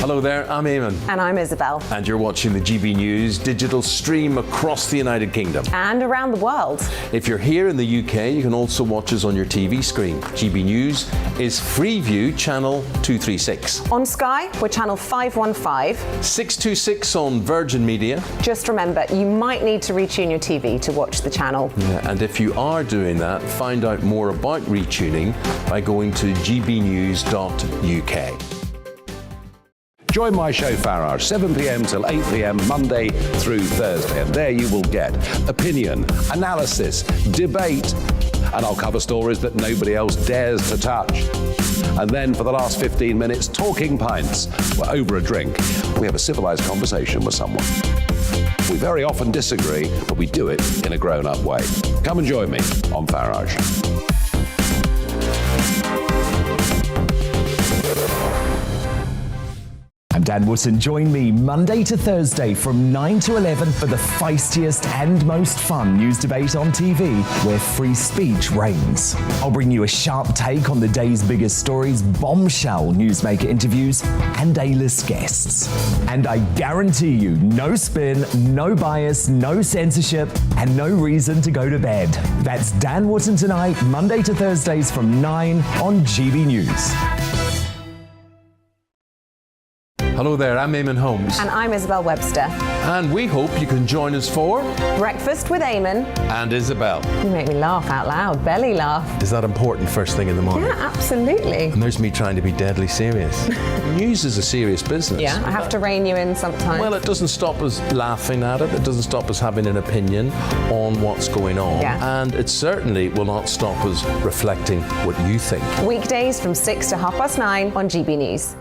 Hello there, I'm Eamon. And I'm Isabel. And you're watching the GB News digital stream across the United Kingdom. And around the world. If you're here in the UK, you can also watch us on your TV screen. GB News is Freeview channel 236. On Sky, we're channel 515. 626 on Virgin Media. Just remember, you might need to retune your TV to watch the channel. Yeah, and if you are doing that, find out more about retuning by going to gbnews.uk. Join my show Farage, 7 p.m. till 8 p.m. Monday through Thursday, and there you will get opinion, analysis, debate, and I'll cover stories that nobody else dares to touch. And then for the last 15 minutes, talking pints. We're over a drink. We have a civilized conversation with someone. We very often disagree, but we do it in a grown-up way. Come and join me on Farage. I'm Dan Wootton. Join me Monday to Thursday from 9 to 11 for the feistiest and most fun news debate on TV, where free speech reigns. I'll bring you a sharp take on the day's biggest stories, bombshell newsmaker interviews, and A-list guests. And I guarantee you, no spin, no bias, no censorship, and no reason to go to bed. That's Dan Wootton tonight, Monday to Thursdays from 9 on GB News. Hello there, I'm Eamon Holmes. And I'm Isabel Webster. And we hope you can join us for Breakfast with Eamon. And Isabel. You make me laugh out loud, belly laugh. Is that important first thing in the morning? Yeah, absolutely. And there's me trying to be deadly serious. News is a serious business. Yeah, I have to rein you in sometimes. Well, it doesn't stop us laughing at it. It doesn't stop us having an opinion on what's going on. Yeah. And it certainly will not stop us reflecting what you think. Weekdays from 6 to 9:30 on GB News.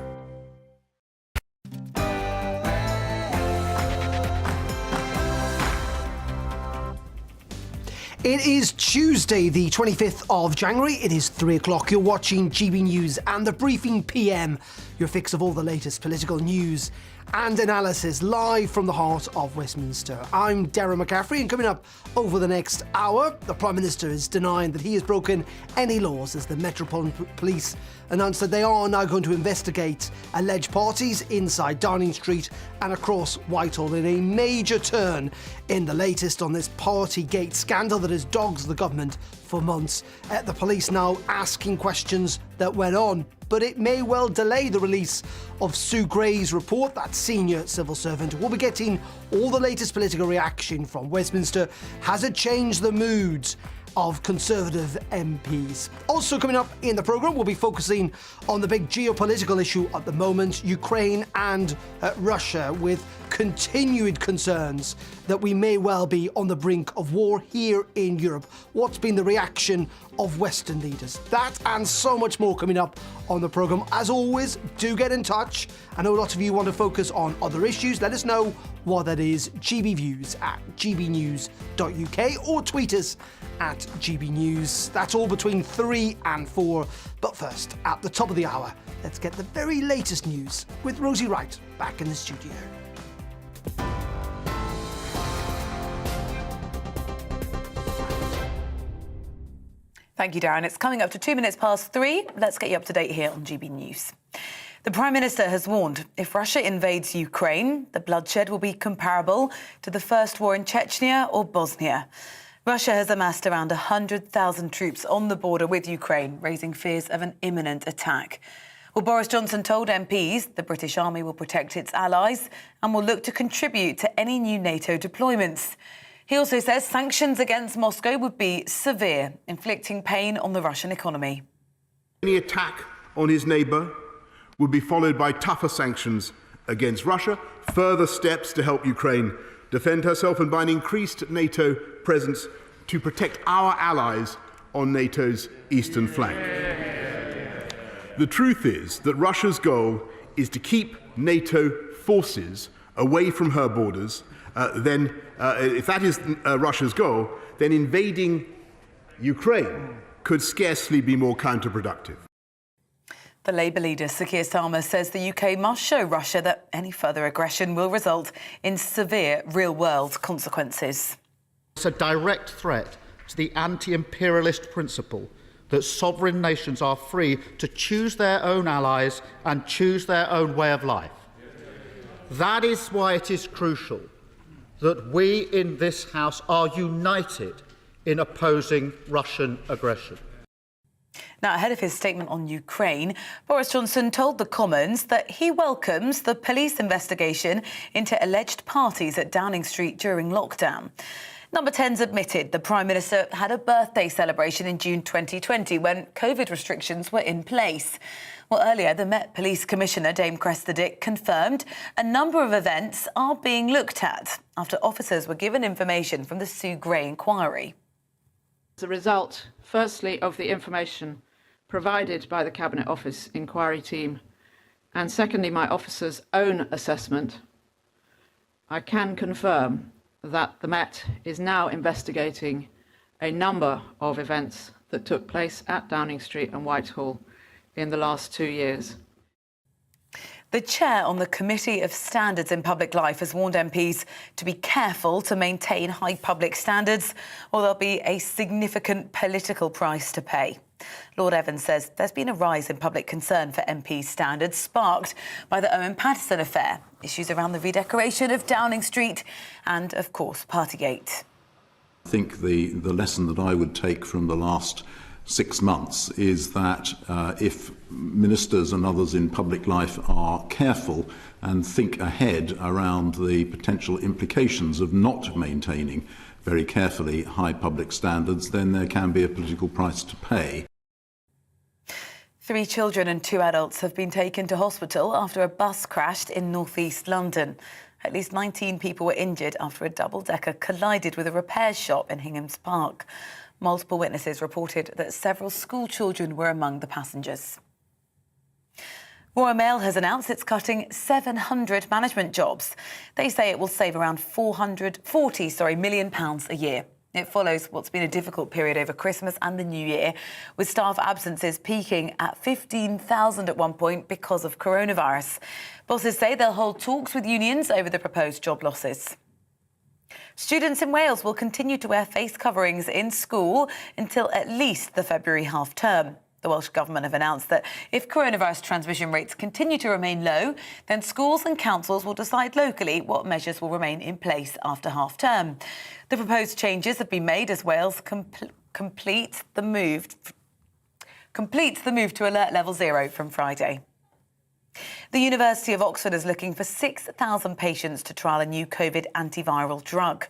It is Tuesday, the 25th of January. It is 3 o'clock. You're watching GB News and the Briefing PM, your fix of all the latest political news and analysis live from the heart of Westminster. I'm Darren McCaffrey, and coming up over the next hour, the Prime Minister is denying that he has broken any laws as the Metropolitan Police announced that they are now going to investigate alleged parties inside Downing Street and across Whitehall in a major turn in the latest on this Partygate scandal that has dogged the government for months. The police now asking questions that went on, but it may well delay the release of Sue Gray's report. That senior civil servant. We'll be getting all the latest political reaction from Westminster. Has it changed the moods of Conservative MPs? Also coming up in the programme, we'll be focusing on the big geopolitical issue at the moment, Ukraine and Russia, with continued concerns that we may well be on the brink of war here in Europe. What's been the reaction of Western leaders? That and so much more coming up on the programme. As always, do get in touch. I know a lot of you want to focus on other issues. Let us know what that is. GBViews at gbnews.uk or tweet us at GBNews. That's all between 3 and 4. But first, at the top of the hour, let's get the very latest news with Rosie Wright back in the studio. Thank you, Darren. It's coming up to 2 minutes past 3. Let's get you up to date here on GB News. The Prime Minister has warned if Russia invades Ukraine, the bloodshed will be comparable to the first war in Chechnya or Bosnia. Russia has amassed around 100,000 troops on the border with Ukraine, raising fears of an imminent attack. Well, Boris Johnson told MPs the British Army will protect its allies and will look to contribute to any new NATO deployments. He also says sanctions against Moscow would be severe, inflicting pain on the Russian economy. Any attack on his neighbour would be followed by tougher sanctions against Russia, further steps to help Ukraine defend herself, and by an increased NATO presence to protect our allies on NATO's eastern flank. The truth is that Russia's goal is to keep NATO forces away from her borders. If that is Russia's goal, then invading Ukraine could scarcely be more counterproductive. The Labour leader, Sir Keir Starmer, says the UK must show Russia that any further aggression will result in severe real-world consequences. It's a direct threat to the anti-imperialist principle that sovereign nations are free to choose their own allies and choose their own way of life. That is why it is crucial that we in this House are united in opposing Russian aggression. Now, ahead of his statement on Ukraine, Boris Johnson told the Commons that he welcomes the police investigation into alleged parties at Downing Street during lockdown. Number 10's admitted the Prime Minister had a birthday celebration in June 2020 when COVID restrictions were in place. Well, earlier, the Met Police Commissioner, Dame Cressida Dick, confirmed a number of events are being looked at after officers were given information from the Sue Gray inquiry. As a result, firstly, of the information provided by the Cabinet Office inquiry team, and secondly, my officer's own assessment, I can confirm that the Met is now investigating a number of events that took place at Downing Street and Whitehall in the last 2 years. The chair on the Committee of Standards in Public Life has warned MPs to be careful to maintain high public standards, or there'll be a significant political price to pay. Lord Evans says there's been a rise in public concern for MP standards, sparked by the Owen Paterson affair, issues around the redecoration of Downing Street and, of course, Partygate. I think the lesson that I would take from the last 6 months is that if ministers and others in public life are careful and think ahead around the potential implications of not maintaining very carefully high public standards, then there can be a political price to pay. 3 children and 2 adults have been taken to hospital after a bus crashed in north-east London. At least 19 people were injured after a double-decker collided with a repairs shop in Hingham's Park. Multiple witnesses reported that several school children were among the passengers. Royal Mail has announced it's cutting 700 management jobs. They say it will save around £40 million a year. It follows what's been a difficult period over Christmas and the New Year, with staff absences peaking at 15,000 at one point because of coronavirus. Bosses say they'll hold talks with unions over the proposed job losses. Students in Wales will continue to wear face coverings in school until at least the February half-term. The Welsh Government have announced that if coronavirus transmission rates continue to remain low, then schools and councils will decide locally what measures will remain in place after half-term. The proposed changes have been made as Wales completes the move to alert level 0 from Friday. The University of Oxford is looking for 6,000 patients to trial a new COVID antiviral drug.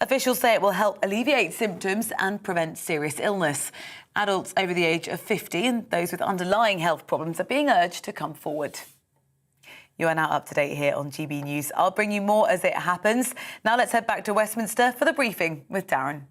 Officials say it will help alleviate symptoms and prevent serious illness. Adults over the age of 50 and those with underlying health problems are being urged to come forward. You are now up to date here on GB News. I'll bring you more as it happens. Now let's head back to Westminster for the briefing with Darren.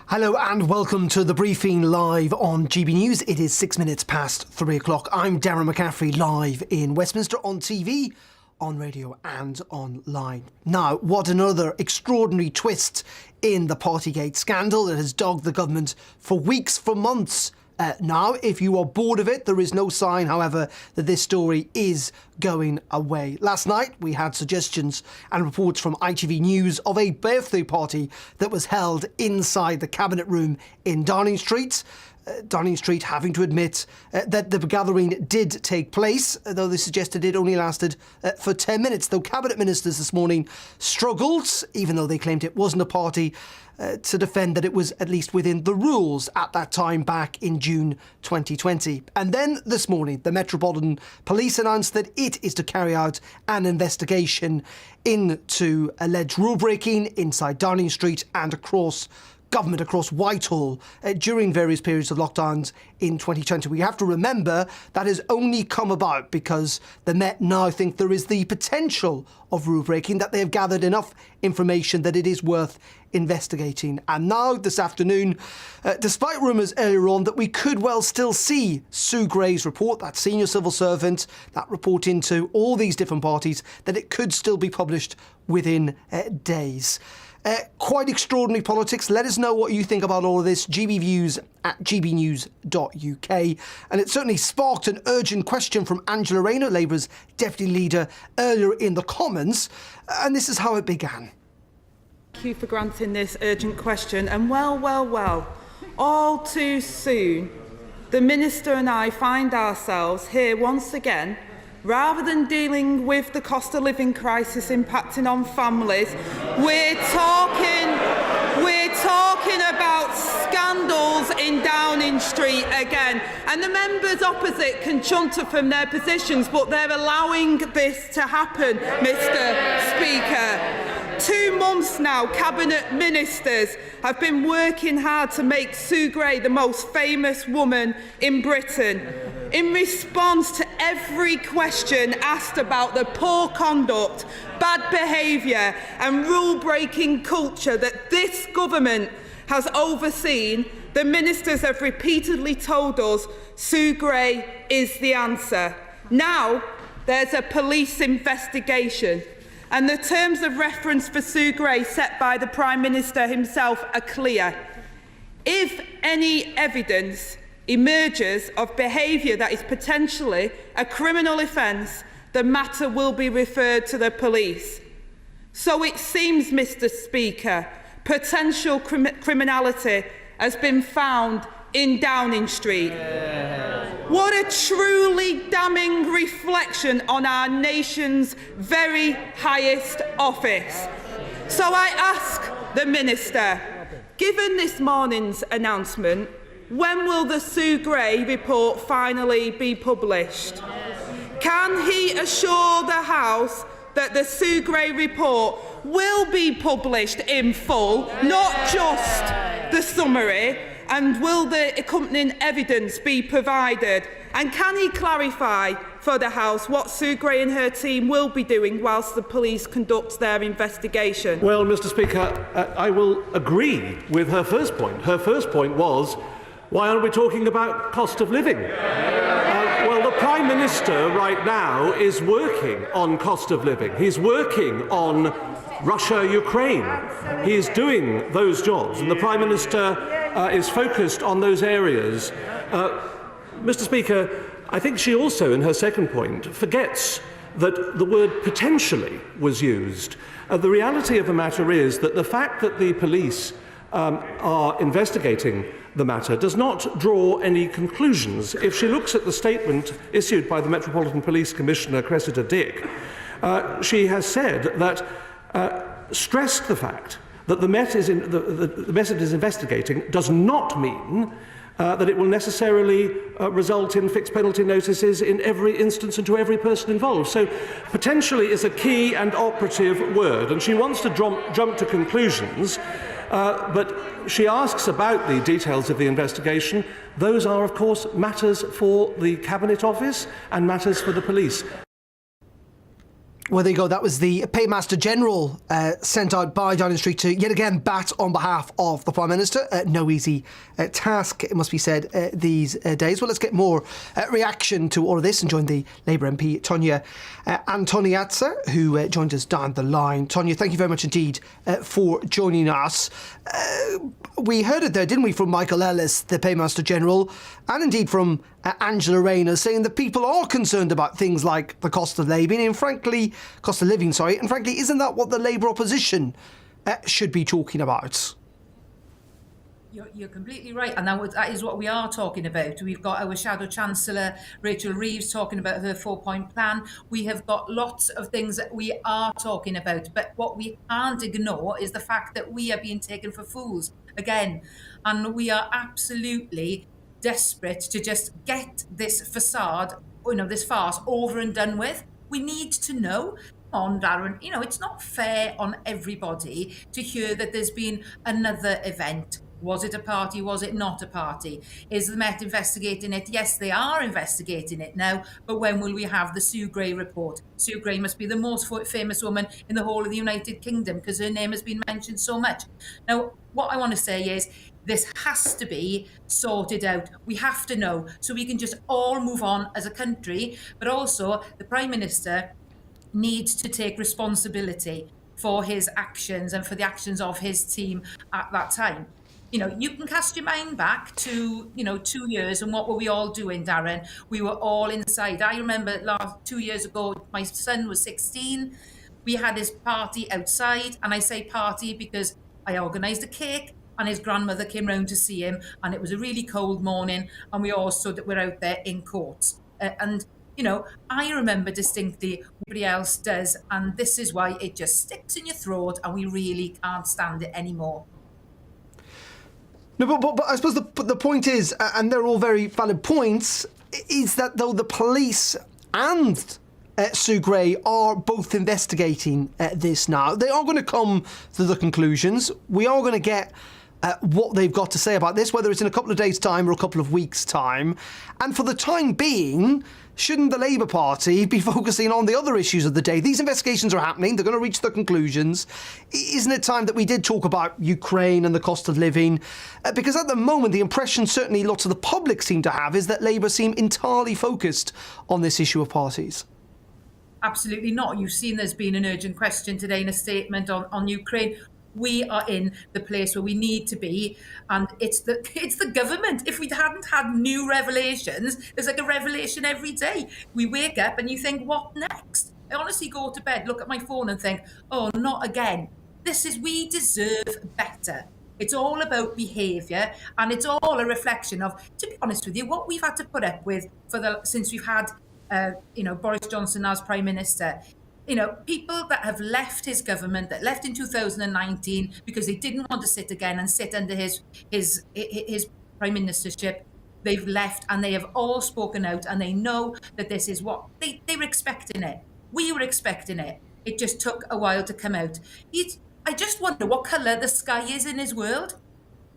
Hello and welcome to the briefing live on GB News. It is 6 minutes past 3 o'clock. I'm Darren McCaffrey, live in Westminster on TV, on radio and online. Now, what another extraordinary twist in the Partygate scandal that has dogged the government for weeks, for months. Now, if you are bored of it, there is no sign, however, that this story is going away. Last night, we had suggestions and reports from ITV News of a birthday party that was held inside the Cabinet Room in Downing Street. Downing Street having to admit that the gathering did take place, though they suggested it only lasted for 10 minutes. Though Cabinet Ministers this morning struggled, even though they claimed it wasn't a party, to defend that it was at least within the rules at that time back in June 2020. And then this morning, the Metropolitan Police announced that it is to carry out an investigation into alleged rule breaking inside Downing Street and across government across Whitehall during various periods of lockdowns in 2020. We have to remember that has only come about because the Met now think there is the potential of rule breaking, that they have gathered enough information that it is worth investigating. And now, this afternoon, despite rumours earlier on that we could well still see Sue Gray's report, that senior civil servant, that report into all these different parties, that it could still be published within days. Quite extraordinary politics. Let us know what you think about all of this. GBviews at gbnews.uk. And it certainly sparked an urgent question from Angela Rayner, Labour's deputy leader, earlier in the Commons. And this is how it began. Thank you for granting this urgent question. And well, all too soon, the Minister and I find ourselves here once again, rather than dealing with the cost of living crisis impacting on families, we're talking about scandals in Downing Street again. And the members opposite can chunter from their positions, but they're allowing this to happen, Mr. Speaker. 2 months now, Cabinet Ministers have been working hard to make Sue Gray the most famous woman in Britain. In response to every question asked about the poor conduct, bad behaviour and rule-breaking culture that this government has overseen, the ministers have repeatedly told us Sue Gray is the answer. Now there's a police investigation, and the terms of reference for Sue Gray set by the Prime Minister himself are clear. If any evidence emerges of behaviour that is potentially a criminal offence, the matter will be referred to the police. So it seems, Mr. Speaker, potential criminality has been found in Downing Street. What a truly damning reflection on our nation's very highest office. So I ask the Minister, given this morning's announcement, when will the Sue Gray report finally be published? Can he assure the House that the Sue Gray report will be published in full, not just the summary, and will the accompanying evidence be provided? And can he clarify for the House what Sue Gray and her team will be doing whilst the police conduct their investigation? Well, Mr. Speaker, I will agree with her first point. Her first point was, why aren't we talking about cost of living? Well, the Prime Minister right now is working on cost of living. He's working on Russia-Ukraine. He is doing those jobs, and the Prime Minister is focused on those areas. Mr. Speaker, I think she also, in her second point, forgets that the word potentially was used. The reality of the matter is that the fact that the police are investigating the matter does not draw any conclusions. If she looks at the statement issued by the Metropolitan Police Commissioner, Cressida Dick, she has said that, stressed the fact that the Met is investigating does not mean that it will necessarily result in fixed penalty notices in every instance and to every person involved. So potentially is a key and operative word, and she wants to jump to conclusions, but she asks about the details of the investigation. Those are, of course, matters for the Cabinet Office and matters for the police. Well, there you go. That was the Paymaster General sent out by Downing Street to yet again bat on behalf of the Prime Minister. No easy task, it must be said, these days. Well, let's get more reaction to all of this and join the Labour MP, Tonia Antoniadze, who joined us down the line. Tonia, thank you very much indeed for joining us. We heard it there, didn't we, from Michael Ellis, the Paymaster General, and indeed from Angela Rayner, saying that people are concerned about things like the cost of living, and frankly, isn't that what the Labour opposition should be talking about? You're completely right, and that is what we are talking about. We've got our Shadow Chancellor, Rachel Reeves, talking about her 4-point plan. We have got lots of things that we are talking about, but what we can't ignore is the fact that we are being taken for fools again, and we are absolutely desperate to just get this facade, this farce over and done with. We need to know. Come on, Darren, it's not fair on everybody to hear that there's been another event. Was it a party? Was it not a party? Is the Met investigating it? Yes, they are investigating it now, but when will we have the Sue Gray report? Sue Gray must be the most famous woman in the whole of the United Kingdom because her name has been mentioned so much. Now, what I want to say is this has to be sorted out. We have to know so we can just all move on as a country, but also the Prime Minister needs to take responsibility for his actions and for the actions of his team at that time. You can cast your mind back to, 2 years, and what were we all doing, Darren? We were all inside. I remember 2 years ago, my son was 16. We had his party outside, and I say party because I organised a cake, and his grandmother came round to see him, and it was a really cold morning, and we all stood that we're out there in courts. And you know, I remember distinctly, everybody else does, and this is why it just sticks in your throat, and we really can't stand it anymore. No, but I suppose the point is, and they're all very valid points, is that though the police and Sue Gray are both investigating this now, they are going to come to the conclusions. We are going to get what they've got to say about this, whether it's in a couple of days' time or a couple of weeks' time. And for the time being, shouldn't the Labour Party be focusing on the other issues of the day? These investigations are happening. They're going to reach their conclusions. Isn't it time that we did talk about Ukraine and the cost of living? Because at the moment, the impression certainly lots of the public seem to have is that Labour seem entirely focused on this issue of parties. Absolutely not. You've seen there's been an urgent question today in a statement on Ukraine. We are in the place where we need to be, and it's the government. If we hadn't had new revelations, there's like a revelation every day. We wake up and you think, what next? I honestly go to bed, look at my phone and think, oh, not again. We deserve better. It's all about behaviour, and it's all a reflection of, to be honest with you, what we've had to put up with since we've had Boris Johnson as Prime Minister. You know, people that have left his government, that left in 2019 because they didn't want to sit again and sit under his prime ministership, they've left, and they have all spoken out, and they know that this is what they were expecting it. We were expecting it. It just took a while to come out. I just wonder what colour the sky is in his world.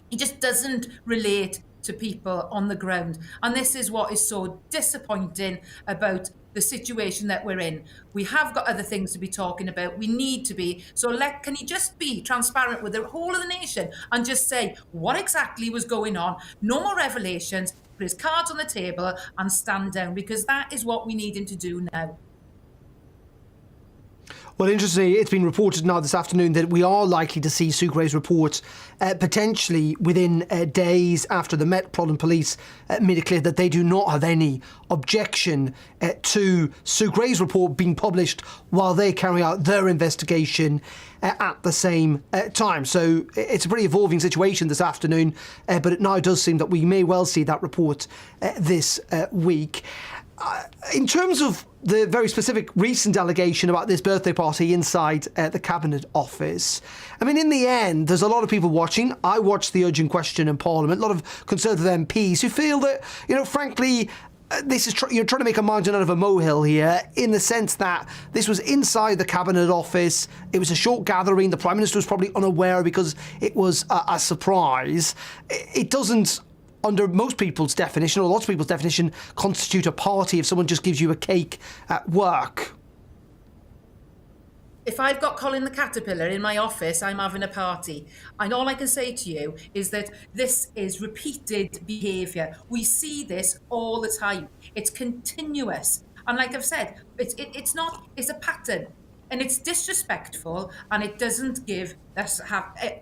He just doesn't relate to people on the ground. And this is what is so disappointing about the situation that we're in. We have got other things to be talking about. We need to be. So can he just be transparent with the whole of the nation and just say what exactly was going on? No more revelations. Put his cards on the table and stand down, because that is what we need him to do now. Well, interestingly, it's been reported now this afternoon that we are likely to see Sue Gray's report potentially within days after the Metropolitan Police made it clear that they do not have any objection to Sue Gray's report being published while they carry out their investigation at the same time. So it's a pretty evolving situation this afternoon, but it now does seem that we may well see that report this week. In terms of the very specific recent allegation about this birthday party inside the Cabinet Office, I mean, in the end, there's a lot of people watching. I watched the urgent question in Parliament, a lot of Conservative MPs who feel that, frankly, you're trying to make a mountain out of a molehill here, in the sense that this was inside the Cabinet Office. It was a short gathering. The Prime Minister was probably unaware because it was a surprise. It doesn't, under most people's definition, or lots of people's definition, constitute a party if someone just gives you a cake at work. If I've got Colin the Caterpillar in my office, I'm having a party. And all I can say to you is that this is repeated behaviour. We see this all the time. It's continuous. And like I've said, it's a pattern. And it's disrespectful, and it doesn't give us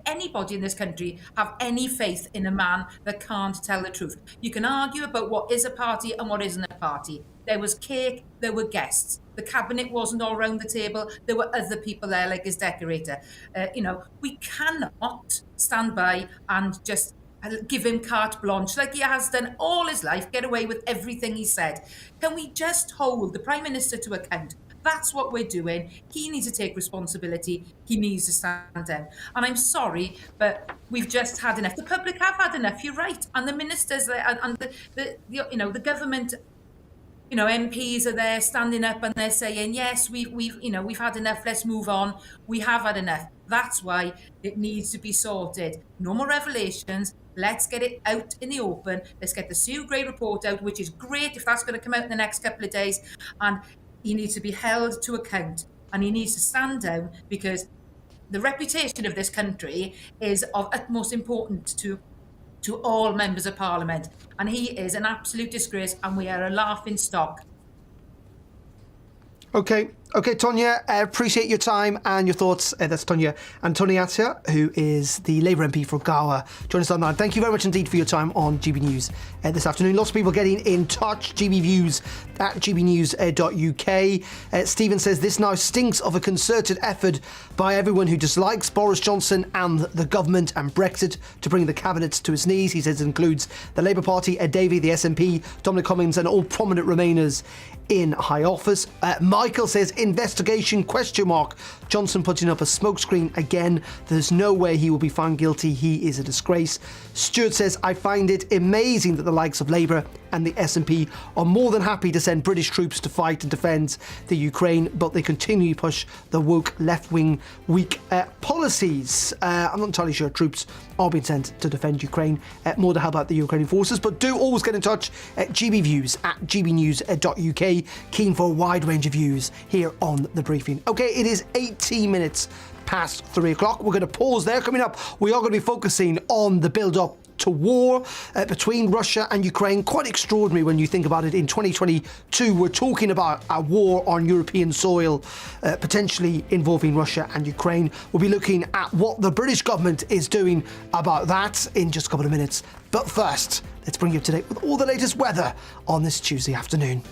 anybody in this country have any faith in a man that can't tell the truth. You can argue about what is a party and what isn't a party. There was cake, there were guests. The cabinet wasn't all round the table. There were other people there, like his decorator. We cannot stand by and just give him carte blanche like he has done all his life, get away with everything he said. Can we just hold the Prime Minister to account? That's what we're doing. He needs to take responsibility. He needs to stand down. And I'm sorry, but we've just had enough. The public have had enough. You're right. And the ministers and the government, MPs are there standing up and they're saying, yes, we've had enough. Let's move on. We have had enough. That's why it needs to be sorted. No more revelations. Let's get it out in the open. Let's get the Sue Gray report out, which is great if that's going to come out in the next couple of days. And he needs to be held to account, and he needs to stand down, because the reputation of this country is of utmost importance to all members of Parliament, and he is an absolute disgrace, and we are a laughing stock. OK, OK, Tonya, appreciate your time and your thoughts. That's Tonya Antoniatia, who is the Labour MP for Gower. Join us online. Thank you very much indeed for your time on GB News this afternoon. Lots of people getting in touch. GB Views at gbnews.uk. Stephen says, this now stinks of a concerted effort by everyone who dislikes Boris Johnson and the government and Brexit to bring the cabinet to its knees. He says it includes the Labour Party, Ed Davey, the SNP, Dominic Cummings and all prominent Remainers in high office. Michael says, investigation ? Johnson putting up a smokescreen again. There's no way he will be found guilty. He is a disgrace. Stuart says, I find it amazing that the likes of Labour and the SNP are more than happy to send British troops to fight and defend the Ukraine, but they continue to push the woke left-wing weak policies. I'm not entirely sure troops are being sent to defend Ukraine, more to help out the Ukrainian forces, but do always get in touch at gbviews at gbnews.uk. Keen for a wide range of views here on The Briefing. OK, it is 18 minutes past 3 o'clock. We're going to pause there. Coming up, we are going to be focusing on the build-up to war between Russia and Ukraine. Quite extraordinary when you think about it. In 2022, we're talking about a war on European soil, potentially involving Russia and Ukraine. We'll be looking at what the British government is doing about that in just a couple of minutes. But first, let's bring you up to date with all the latest weather on this Tuesday afternoon.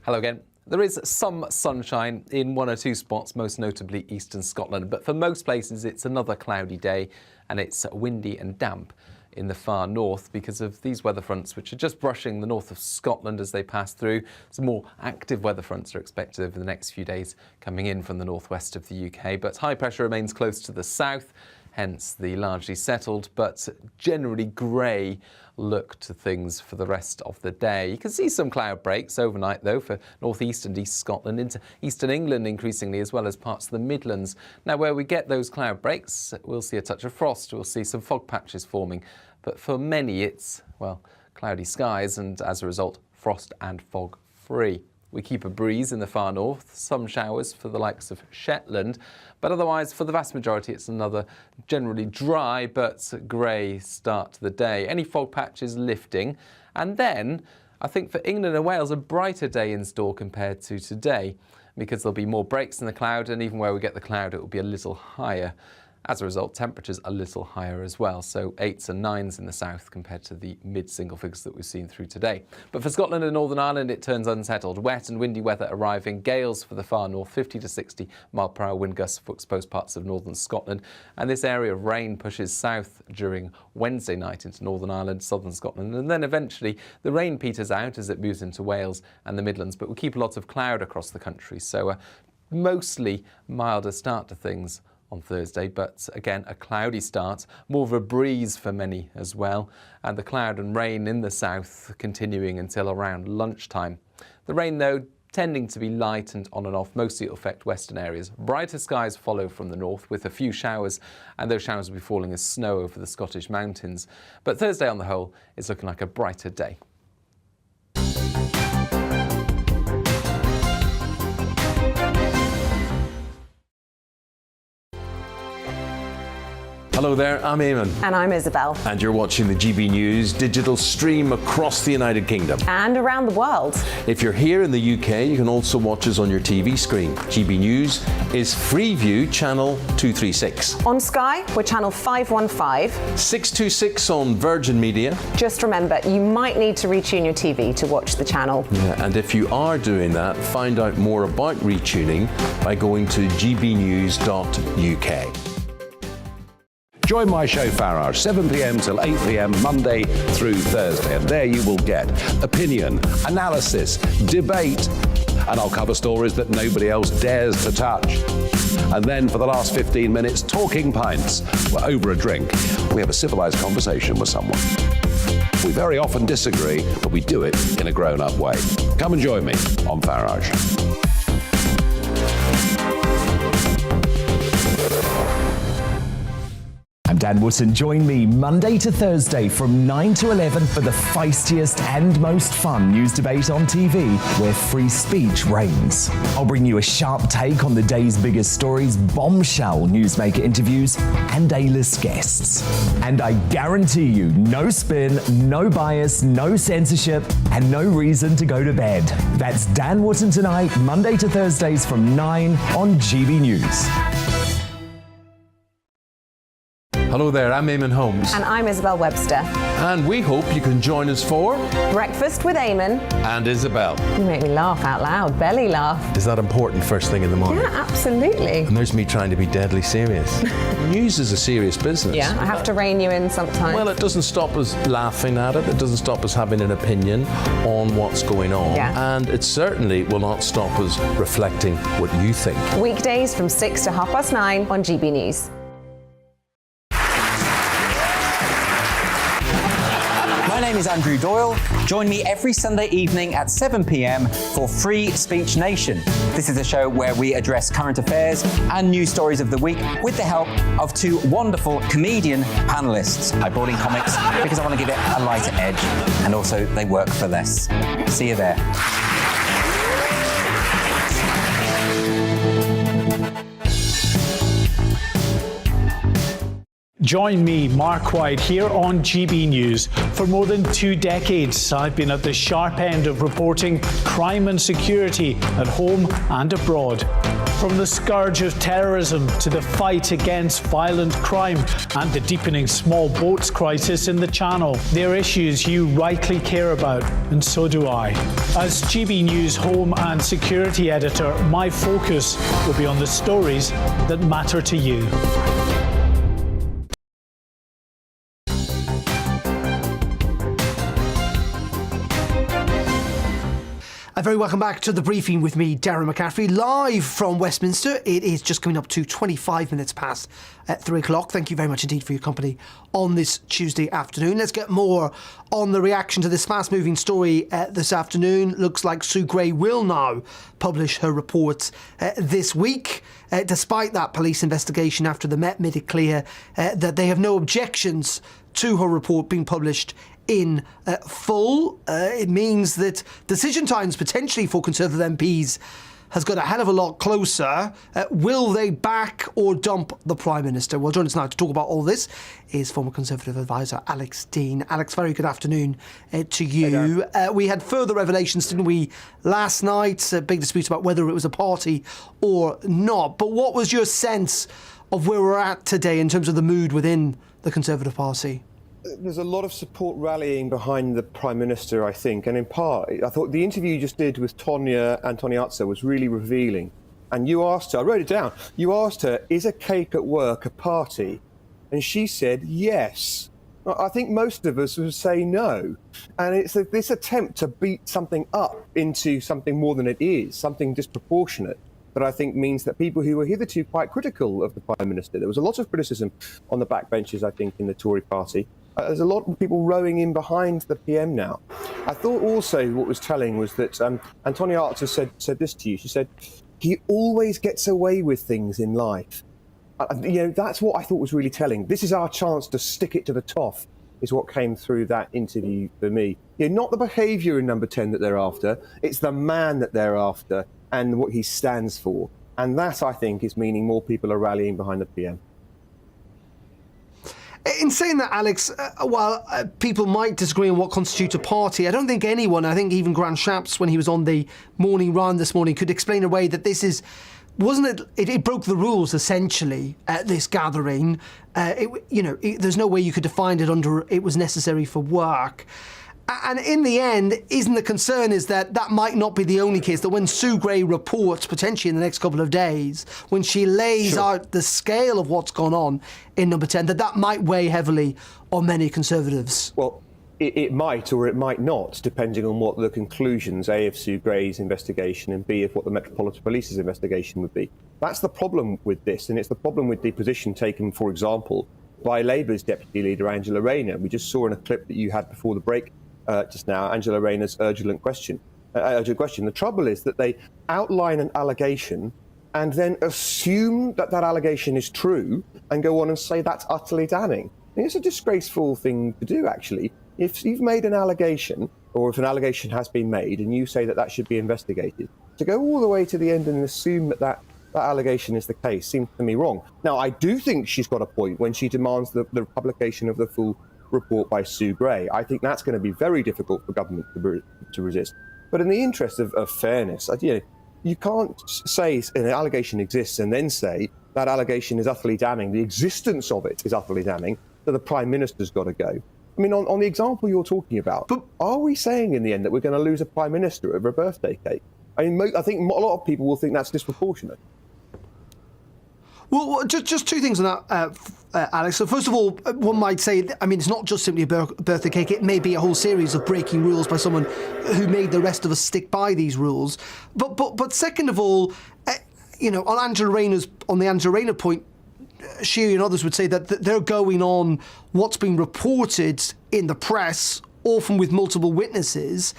Hello again. There is some sunshine in one or two spots, most notably eastern Scotland, but for most places it's another cloudy day and it's windy and damp in the far north because of these weather fronts which are just brushing the north of Scotland as they pass through. Some more active weather fronts are expected over the next few days coming in from the northwest of the UK, but high pressure remains close to the south, hence the largely settled but generally grey look to things for the rest of the day. You can see some cloud breaks overnight though for northeast and east Scotland, into eastern England increasingly, as well as parts of the Midlands. Now where we get those cloud breaks, we'll see a touch of frost, we'll see some fog patches forming, but for many it's, well, cloudy skies and as a result frost and fog free. We keep a breeze in the far north, some showers for the likes of Shetland, but otherwise for the vast majority it's another generally dry but grey start to the day. Any fog patches lifting, and then I think for England and Wales a brighter day in store compared to today, because there'll be more breaks in the cloud, and even where we get the cloud it will be a little higher. As a result, temperatures a little higher as well, so 8s and 9s in the south compared to the mid-single figures that we've seen through today. But for Scotland and Northern Ireland, it turns unsettled. Wet and windy weather arriving, gales for the far north, 50 to 60 mile-per-hour wind gusts for exposed parts of northern Scotland. And this area of rain pushes south during Wednesday night into Northern Ireland, southern Scotland, and then eventually the rain peters out as it moves into Wales and the Midlands, but we'll keep lots of cloud across the country, so a mostly milder start to things on Thursday, but again a cloudy start, more of a breeze for many as well, and the cloud and rain in the south continuing until around lunchtime. The rain though tending to be light and on and off, mostly it'll affect western areas. Brighter skies follow from the north with a few showers, and those showers will be falling as snow over the Scottish mountains. But Thursday on the whole is looking like a brighter day. Hello there, I'm Eamon. And I'm Isabel. And you're watching the GB News digital stream across the United Kingdom. And around the world. If you're here in the UK, you can also watch us on your TV screen. GB News is Freeview channel 236. On Sky, we're channel 515. 626 on Virgin Media. Just remember, you might need to retune your TV to watch the channel. Yeah, and if you are doing that, find out more about retuning by going to gbnews.uk. Join my show Farage, 7 p.m. till 8 p.m. Monday through Thursday, and there you will get opinion, analysis, debate, and I'll cover stories that nobody else dares to touch. And then for the last 15 minutes, talking pints. We're over a drink. We have a civilised conversation with someone. We very often disagree, but we do it in a grown-up way. Come and join me on Farage. I'm Dan Wootton. Join me Monday to Thursday from 9 to 11 for the feistiest and most fun news debate on TV, where free speech reigns. I'll bring you a sharp take on the day's biggest stories, bombshell newsmaker interviews, and A-list guests. And I guarantee you, no spin, no bias, no censorship, and no reason to go to bed. That's Dan Wootton tonight, Monday to Thursdays from 9 on GB News. Hello there, I'm Eamon Holmes. And I'm Isabel Webster. And we hope you can join us for Breakfast with Eamon and Isabel. You make me laugh out loud, belly laugh. Is that important first thing in the morning? Yeah, absolutely. And there's me trying to be deadly serious. News is a serious business. Yeah, I have to rein you in sometimes. Well, it doesn't stop us laughing at it. It doesn't stop us having an opinion on what's going on. Yeah. And it certainly will not stop us reflecting what you think. Weekdays from 6 to 9:30 on GB News. My name is Andrew Doyle. Join me every Sunday evening at 7 p.m. for Free Speech Nation. This is a show where we address current affairs and news stories of the week with the help of two wonderful comedian panellists. I brought in comics because I want to give it a lighter edge, and also they work for less. See you there. Join me, Mark White, here on GB News. For more than 2 decades, I've been at the sharp end of reporting crime and security at home and abroad. From the scourge of terrorism to the fight against violent crime and the deepening small boats crisis in the Channel, they're issues you rightly care about, and so do I. As GB News Home and Security Editor, my focus will be on the stories that matter to you. Very welcome back to The Briefing with me, Darren McCaffrey, live from Westminster. It is just coming up to 25 minutes past 3 o'clock. Thank you very much indeed for your company on this Tuesday afternoon. Let's get more on the reaction to this fast-moving story this afternoon. Looks like Sue Gray will now publish her reports this week. Despite that police investigation after the Met made it clear that they have no objections to her report being published in full. It means that decision times potentially for Conservative MPs has got a hell of a lot closer. Will they back or dump the Prime Minister? Well, join us now to talk about all this is former Conservative advisor Alex Dean. Alex, very good afternoon to you. We had further revelations, didn't we, last night? A big dispute about whether it was a party or not. But what was your sense of where we're at today in terms of the mood within the Conservative Party? There's a lot of support rallying behind the Prime Minister, I think, and in part, I thought the interview you just did with Tonia Antoniazza was really revealing. And you asked her, I wrote it down, you asked her, is a cake at work a party? And she said yes. I think most of us would say no. And it's this attempt to beat something up into something more than it is, something disproportionate, that I think means that people who were hitherto quite critical of the Prime Minister, there was a lot of criticism on the backbenches, I think, in the Tory party. There's a lot of people rowing in behind the PM now. I thought also what was telling was that Antoniazza said this to you. She said, he always gets away with things in life. That's what I thought was really telling. This is our chance to stick it to the toff, is what came through that interview for me. Not the behaviour in Number 10 that they're after, it's the man that they're after and what he stands for. And that, I think, is meaning more people are rallying behind the PM. In saying that, Alex, while people might disagree on what constitutes a party, I don't think anyone, I think even Grant Shapps, when he was on the morning round this morning, could explain away that this is, wasn't it, it broke the rules, essentially, at this gathering. There's no way you could define it under it was necessary for work. And in the end, isn't the concern is that might not be the only case, that when Sue Gray reports, potentially in the next couple of days, when she lays out the scale of what's gone on in Number 10, that might weigh heavily on many Conservatives? Well, it might or it might not, depending on what the conclusions, A, of Sue Gray's investigation and B, of what the Metropolitan Police's investigation would be. That's the problem with this, and it's the problem with the position taken, for example, by Labour's Deputy Leader, Angela Rayner. We just saw in a clip that you had before the break just now, Angela Rayner's urgent question. The trouble is that they outline an allegation and then assume that that allegation is true and go on and say that's utterly damning. And it's a disgraceful thing to do, actually. If you've made an allegation, or if an allegation has been made, and you say that that should be investigated, to go all the way to the end and assume that that allegation is the case seems to me wrong. Now, I do think she's got a point when she demands the publication of the full report by Sue Gray. I think that's going to be very difficult for government to resist. But in the interest of fairness, you can't say an allegation exists and then say that allegation is utterly damning. The existence of it is utterly damning, so the Prime Minister's got to go. I mean, on the example you're talking about, but are we saying in the end that we're going to lose a Prime Minister over a birthday cake? I mean, I think a lot of people will think that's disproportionate. Well, just two things on that, Alex. So first of all, one might say, I mean, it's not just simply a birthday cake. It may be a whole series of breaking rules by someone who made the rest of us stick by these rules. But second of all, on the Angela Rayner point, she and others would say that they're going on what's been reported in the press, often with multiple witnesses,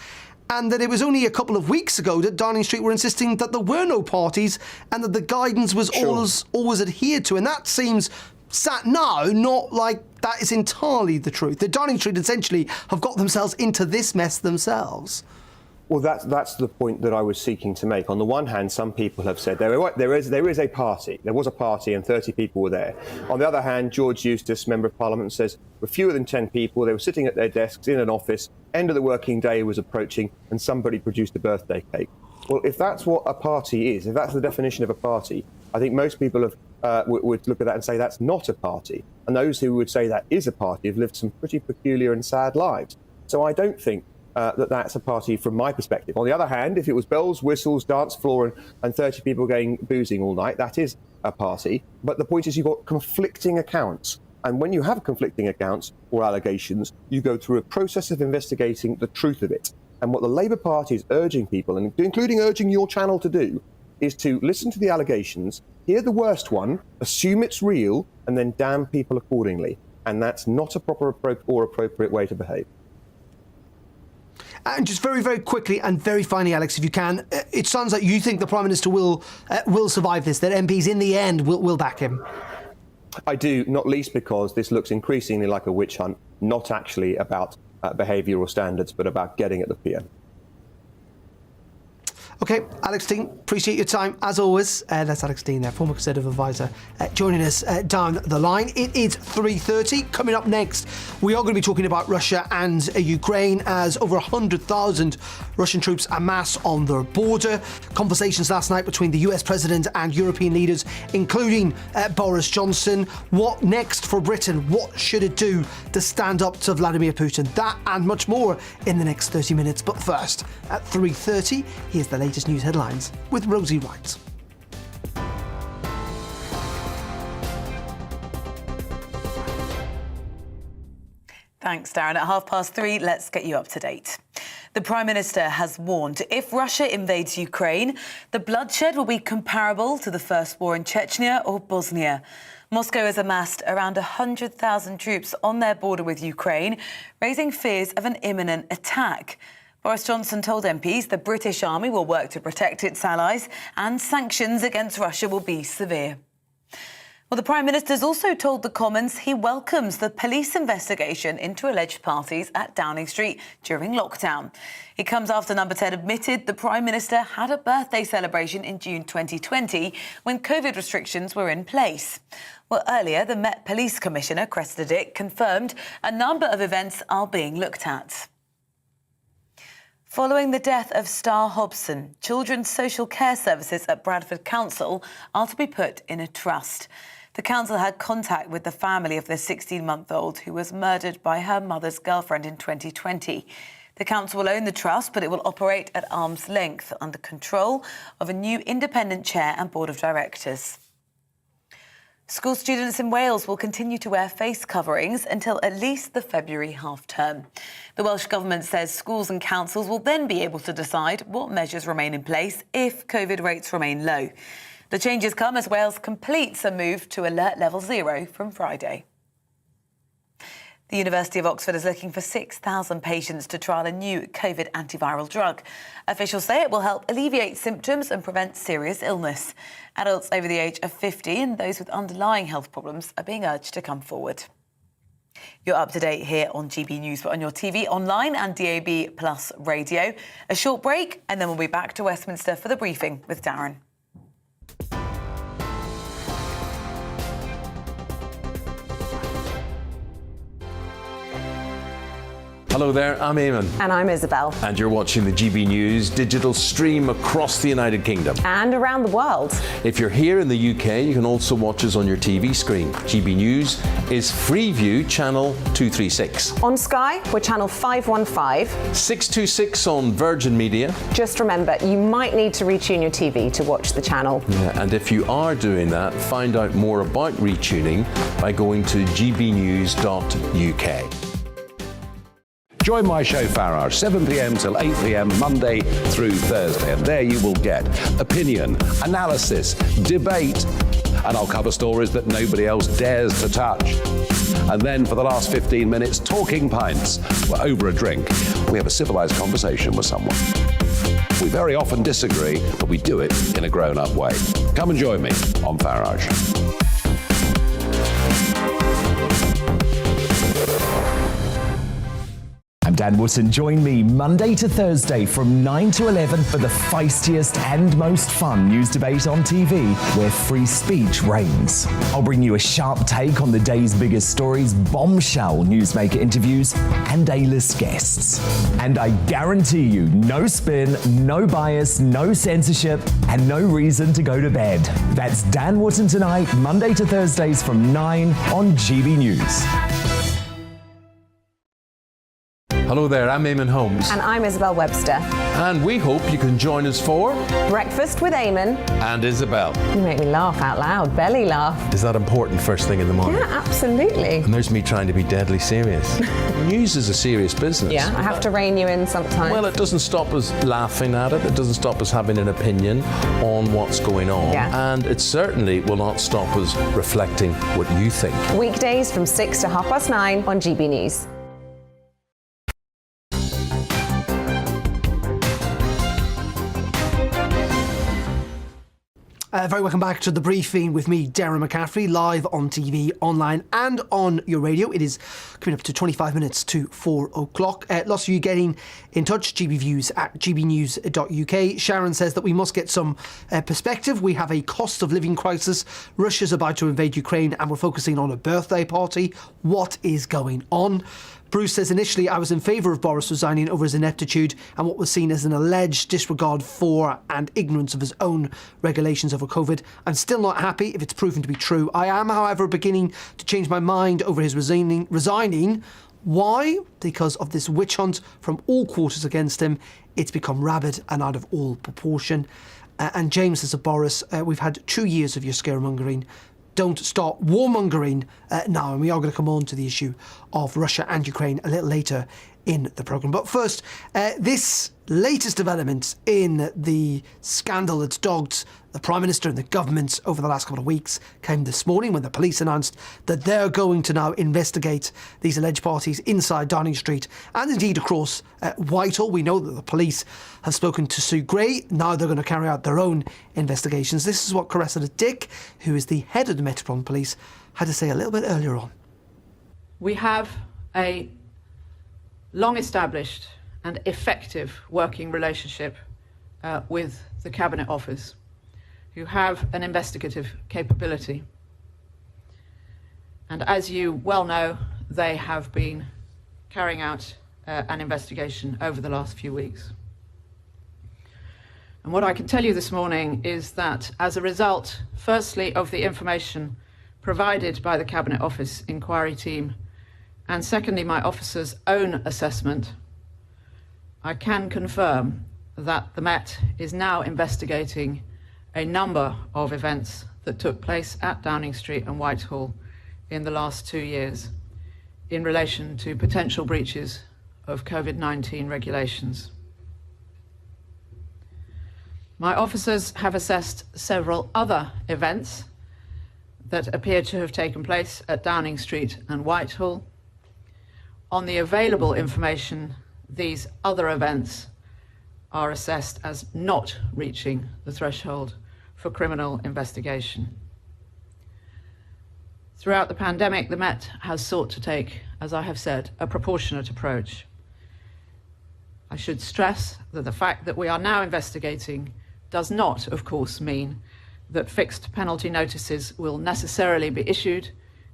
and that it was only a couple of weeks ago that Downing Street were insisting that there were no parties and that the guidance was always adhered to. And that seems now not like that is entirely the truth. The Downing Street essentially have got themselves into this mess themselves. Well, that's the point that I was seeking to make. On the one hand, some people have said there is a party. There was a party and 30 people were there. On the other hand, George Eustace, Member of Parliament, says there were fewer than 10 people. They were sitting at their desks in an office. End of the working day was approaching and somebody produced a birthday cake. Well, if that's what a party is, if that's the definition of a party, I think most people would look at that and say that's not a party. And those who would say that is a party have lived some pretty peculiar and sad lives. So I don't think that's a party from my perspective. On the other hand, if it was bells, whistles, dance floor and 30 people going boozing all night, that is a party. But the point is you've got conflicting accounts. And when you have conflicting accounts or allegations, you go through a process of investigating the truth of it. And what the Labour Party is urging people, and including urging your channel to do, is to listen to the allegations, hear the worst one, assume it's real, and then damn people accordingly. And that's not a proper or appropriate way to behave. And just very, very quickly and very finally, Alex, if you can, it sounds like you think the Prime Minister will survive this, that MPs in the end will back him. I do, not least because this looks increasingly like a witch hunt, not actually about behavioural standards, but about getting at the PM. OK, Alex Dean, appreciate your time, as always. That's Alex Dean there, former Conservative advisor, joining us down the line. It is 3:30. Coming up next, we are going to be talking about Russia and Ukraine as over 100,000 Russian troops amass on their border. Conversations last night between the US President and European leaders, including Boris Johnson. What next for Britain? What should it do to stand up to Vladimir Putin? That and much more in the next 30 minutes. But first, at 3:30, here's the latest news headlines with Rosie Wright. Thanks, Darren. At 3:30, let's get you up to date. The Prime Minister has warned if Russia invades Ukraine, the bloodshed will be comparable to the first war in Chechnya or Bosnia. Moscow has amassed around 100,000 troops on their border with Ukraine, raising fears of an imminent attack. Boris Johnson told MPs the British Army will work to protect its allies and sanctions against Russia will be severe. Well, the Prime Minister's also told the Commons he welcomes the police investigation into alleged parties at Downing Street during lockdown. It comes after Number 10 admitted the Prime Minister had a birthday celebration in June 2020 when COVID restrictions were in place. Well, earlier, the Met Police Commissioner, Cressida Dick, confirmed a number of events are being looked at. Following the death of Star Hobson, children's social care services at Bradford Council are to be put in a trust. The council had contact with the family of the 16-month-old who was murdered by her mother's girlfriend in 2020. The council will own the trust, but it will operate at arm's length under control of a new independent chair and board of directors. School students in Wales will continue to wear face coverings until at least the February half-term. The Welsh Government says schools and councils will then be able to decide what measures remain in place if COVID rates remain low. The changes come as Wales completes a move to alert level 0 from Friday. The University of Oxford is looking for 6,000 patients to trial a new COVID antiviral drug. Officials say it will help alleviate symptoms and prevent serious illness. Adults over the age of 50 and those with underlying health problems are being urged to come forward. You're up to date here on GB News, but on your TV, online and DAB Plus radio. A short break and then we'll be back to Westminster for the briefing with Darren. Hello there, I'm Eamon. And I'm Isabel. And you're watching the GB News digital stream across the United Kingdom. And around the world. If you're here in the UK, you can also watch us on your TV screen. GB News is Freeview Channel 236. On Sky, we're Channel 515. 626 on Virgin Media. Just remember, you might need to retune your TV to watch the channel. Yeah, and if you are doing that, find out more about retuning by going to gbnews.uk. Join my show Farage, 7 p.m. till 8 p.m. Monday through Thursday, and there you will get opinion, analysis, debate, and I'll cover stories that nobody else dares to touch. And then for the last 15 minutes, talking pints. We're over a drink. We have a civilised conversation with someone. We very often disagree, but we do it in a grown-up way. Come and join me on Farage. I'm Dan Wootton. Join me Monday to Thursday from 9 to 11 for the feistiest and most fun news debate on TV, where free speech reigns. I'll bring you a sharp take on the day's biggest stories, bombshell newsmaker interviews, and A-list guests. And I guarantee you, no spin, no bias, no censorship, and no reason to go to bed. That's Dan Wootton tonight, Monday to Thursdays from 9 on GB News. Hello there, I'm Eamon Holmes. And I'm Isabel Webster. And we hope you can join us for Breakfast with Eamon. And Isabel. You make me laugh out loud, belly laugh. Is that important first thing in the morning? Yeah, absolutely. And there's me trying to be deadly serious. News is a serious business. Yeah, I have to rein you in sometimes. Well, it doesn't stop us laughing at it. It doesn't stop us having an opinion on what's going on. Yeah. And it certainly will not stop us reflecting what you think. Weekdays from 6 to 9:30 on GB News. Very welcome back to the briefing with me, Darren McCaffrey, live on TV, online and on your radio. It is coming up to 25 minutes to 4 o'clock. Lots of you getting in touch, gbviews at gbnews.uk. Sharon says that we must get some perspective. We have a cost of living crisis. Russia's about to invade Ukraine and we're focusing on a birthday party. What is going on? Bruce says, initially I was in favour of Boris resigning over his ineptitude and what was seen as an alleged disregard for and ignorance of his own regulations over COVID. I'm still not happy if it's proven to be true. I am, however, beginning to change my mind over his resigning. Why? Because of this witch hunt from all quarters against him. It's become rabid and out of all proportion. And James says of Boris, we've had 2 years of your scaremongering. Don't start warmongering now. And we are going to come on to the issue of Russia and Ukraine a little later in the programme. But first, this latest development in the scandal that's dogged the Prime Minister and the government over the last couple of weeks came this morning when the police announced that they're going to now investigate these alleged parties inside Downing Street and indeed across Whitehall. We know that the police have spoken to Sue Gray. Now they're going to carry out their own investigations. This is what Cressida Dick, who is the head of the Metropolitan Police, had to say a little bit earlier on. We have a long-established and effective working relationship with the Cabinet Office, who have an investigative capability. And as you well know, they have been carrying out an investigation over the last few weeks. And what I can tell you this morning is that as a result, firstly, of the information provided by the Cabinet Office inquiry team, and secondly, my officer's own assessment, I can confirm that the Met is now investigating a number of events that took place at Downing Street and Whitehall in the last 2 years in relation to potential breaches of COVID-19 regulations. My officers have assessed several other events that appear to have taken place at Downing Street and Whitehall, On the available information, these other events are assessed as not reaching the threshold for criminal investigation. Throughout the pandemic, the Met has sought to take, as I have said, a proportionate approach. I should stress that the fact that we are now investigating does not, of course, mean that fixed penalty notices will necessarily be issued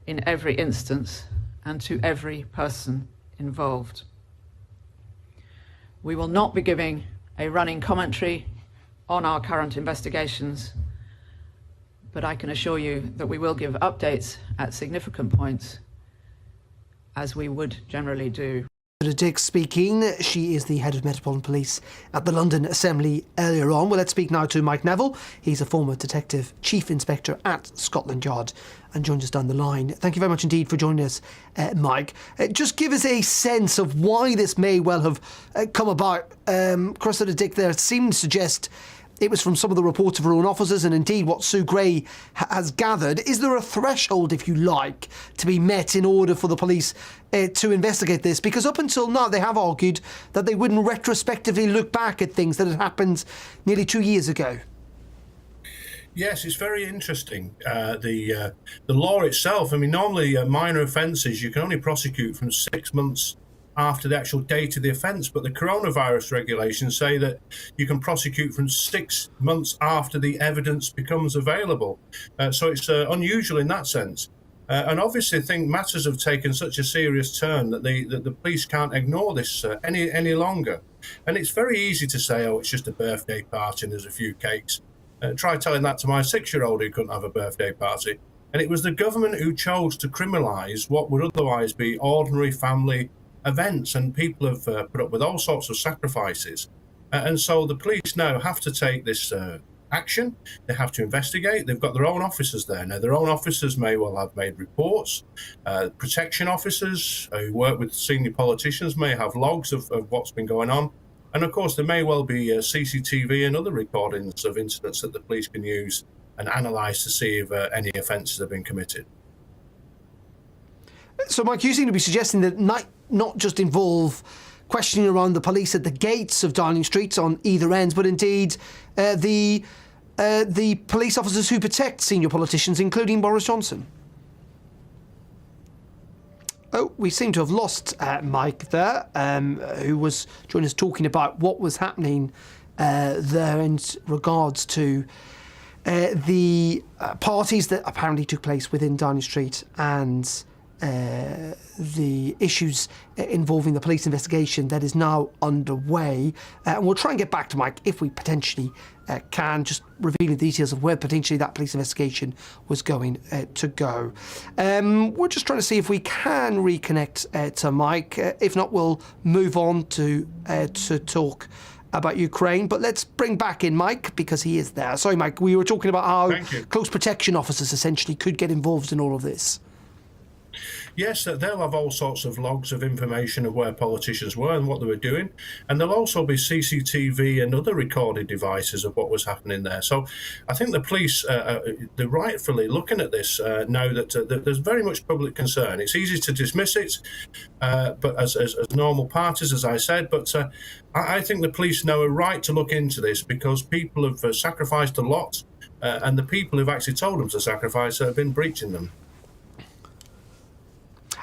in every instance and to every person involved. We will not be giving a running commentary on our current investigations, but I can assure you that we will give updates at significant points, as we would generally do. Dick speaking. She is the head of Metropolitan Police at the London Assembly earlier on. Well, let's speak now to Mike Neville. He's a former Detective Chief Inspector at Scotland Yard and joins us down the line. Thank you very much indeed for joining us, Mike. Just give us a sense of why this may well have come about. Cressida Dick there seemed to suggest it was from some of the reports of her own officers and indeed what Sue Gray has gathered. Is there a threshold, if you like, to be met in order for the police to investigate this? Because up until now they have argued that they wouldn't retrospectively look back at things that had happened nearly 2 years ago. Yes, it's very interesting. The law itself, I mean, normally minor offences you can only prosecute from 6 months after the actual date of the offence, but the coronavirus regulations say that you can prosecute from 6 months after the evidence becomes available. So it's unusual in that sense. And obviously I think matters have taken such a serious turn that the police can't ignore this any longer. And it's very easy to say, oh, it's just a birthday party and there's a few cakes. Try telling that to my 6-year-old who couldn't have a birthday party. And it was the government who chose to criminalise what would otherwise be ordinary family events, and people have put up with all sorts of sacrifices. And so the police now have to take this action. They have to investigate. They've got their own officers there. Now, their own officers may well have made reports. Protection officers who work with senior politicians may have logs of what's been going on. And of course, there may well be CCTV and other recordings of incidents that the police can use and analyse to see if any offences have been committed. So, Mike, you seem to be suggesting that not just involve questioning around the police at the gates of Downing Street on either ends, but indeed the police officers who protect senior politicians, including Boris Johnson. Oh, we seem to have lost Mike there, who was joining us talking about what was happening there in regards to the parties that apparently took place within Downing Street and the issues involving the police investigation that is now underway. And we'll try and get back to Mike if we potentially can, just revealing the details of where potentially that police investigation was going to go. We're just trying to see if we can reconnect to Mike. If not, we'll move on to talk about Ukraine, but let's bring back in Mike because he is there. Sorry, Mike, we were talking about how close protection officers essentially could get involved in all of this. Yes, they'll have all sorts of logs of information of where politicians were and what they were doing. And there'll also be CCTV and other recorded devices of what was happening there. So I think the police, they're rightfully looking at this now that there's very much public concern. It's easy to dismiss it, but as normal parties, as I said, but I think the police know a right to look into this because people have sacrificed a lot and the people who've actually told them to sacrifice have been breaching them.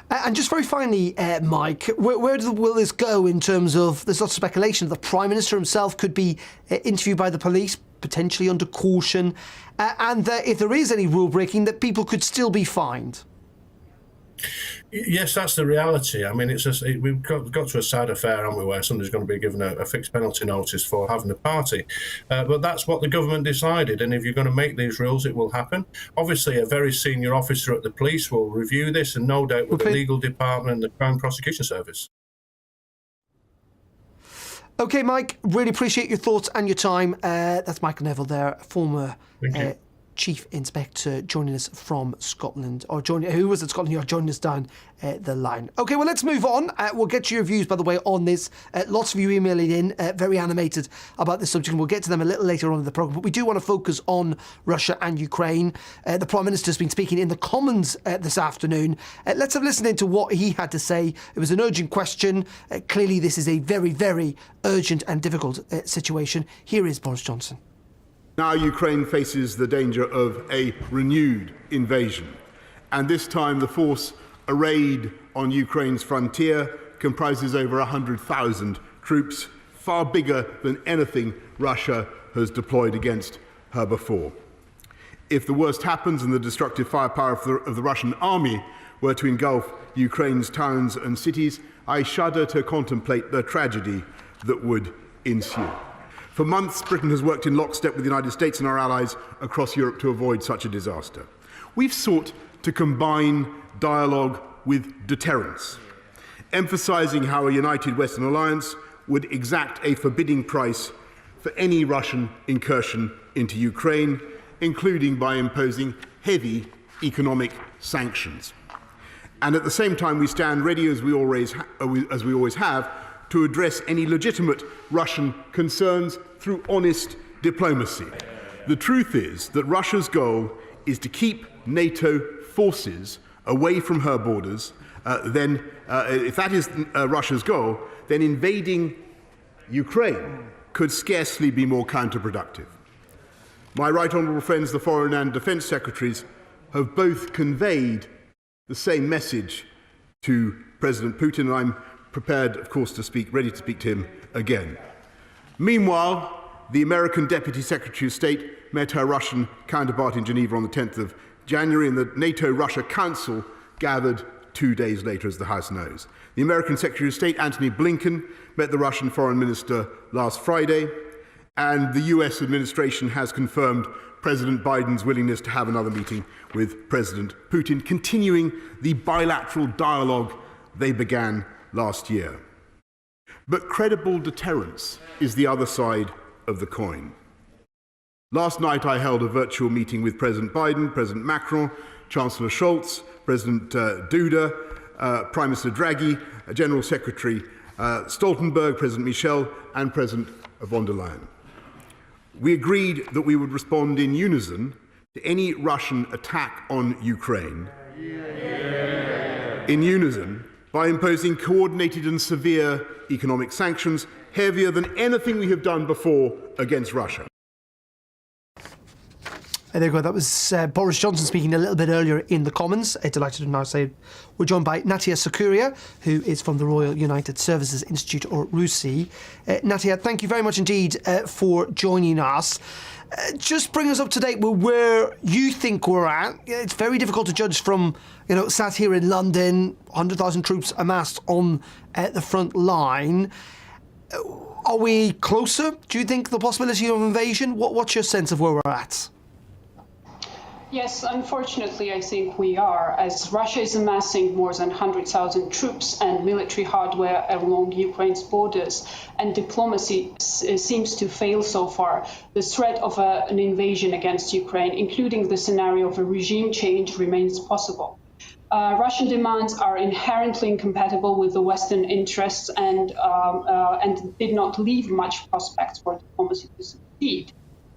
And just very finally, Mike, where will this go in terms of, there's lots of speculation that the Prime Minister himself could be interviewed by the police, potentially under caution, and that if there is any rule breaking, that people could still be fined? Yes, that's the reality. I mean, we've got to a sad affair, haven't we, where somebody's going to be given a fixed penalty notice for having a party. But that's what the government decided. And if you're going to make these rules, it will happen. Obviously, a very senior officer at the police will review this, and no doubt with the legal department and the Crown Prosecution Service. OK, Mike, really appreciate your thoughts and your time. That's Michael Neville there, former Chief Inspector joining us from Scotland, who was at Scotland Yard, joining us down the line. OK, well, let's move on. We'll get to your views, by the way, on this. Lots of you emailing in, very animated about this subject, and we'll get to them a little later on in the programme. But we do want to focus on Russia and Ukraine. The Prime Minister's been speaking in the Commons this afternoon. Let's have a listen to what he had to say. It was an urgent question. Clearly, this is a very, very urgent and difficult situation. Here is Boris Johnson. Now Ukraine faces the danger of a renewed invasion, and this time the force arrayed on Ukraine's frontier comprises over 100,000 troops, far bigger than anything Russia has deployed against her before. If the worst happens and the destructive firepower of the Russian army were to engulf Ukraine's towns and cities, I shudder to contemplate the tragedy that would ensue. For months, Britain has worked in lockstep with the United States and our allies across Europe to avoid such a disaster. We've sought to combine dialogue with deterrence, emphasising how a united Western alliance would exact a forbidding price for any Russian incursion into Ukraine, including by imposing heavy economic sanctions. And at the same time, we stand ready, as we always have, to address any legitimate Russian concerns through honest diplomacy. The truth is that Russia's goal is to keep NATO forces away from her borders. If that is Russia's goal, then invading Ukraine could scarcely be more counterproductive. My right honourable friends, the Foreign and Defence Secretaries, have both conveyed the same message to President Putin, and I'm prepared, of course, ready to speak to him again. Meanwhile, the American Deputy Secretary of State met her Russian counterpart in Geneva on the 10th of January, and the NATO-Russia Council gathered 2 days later, as the House knows. The American Secretary of State, Antony Blinken, met the Russian Foreign Minister last Friday, and the US administration has confirmed President Biden's willingness to have another meeting with President Putin, continuing the bilateral dialogue they began last year. But credible deterrence is the other side of the coin. Last night I held a virtual meeting with President Biden, President Macron, Chancellor Scholz, President Duda, Prime Minister Draghi, General Secretary Stoltenberg, President Michel, and President von der Leyen. We agreed that we would respond in unison to any Russian attack on Ukraine, in unison, by imposing coordinated and severe economic sanctions, heavier than anything we have done before against Russia. There you go. That was Boris Johnson speaking a little bit earlier in the Commons. Delighted to now say we're joined by Natia Sakuria, who is from the Royal United Services Institute, or RUSI. Natia, thank you very much indeed for joining us. Just bring us up to date with where you think we're at. It's very difficult to judge from, sat here in London, 100,000 troops amassed on the front line. Are we closer, do you think, the possibility of invasion? What's your sense of where we're at? Yes, unfortunately, I think we are, as Russia is amassing more than 100,000 troops and military hardware along Ukraine's borders, and diplomacy seems to fail so far. The threat of an invasion against Ukraine, including the scenario of a regime change, remains possible. Russian demands are inherently incompatible with the Western interests and did not leave much prospects for diplomacy to succeed.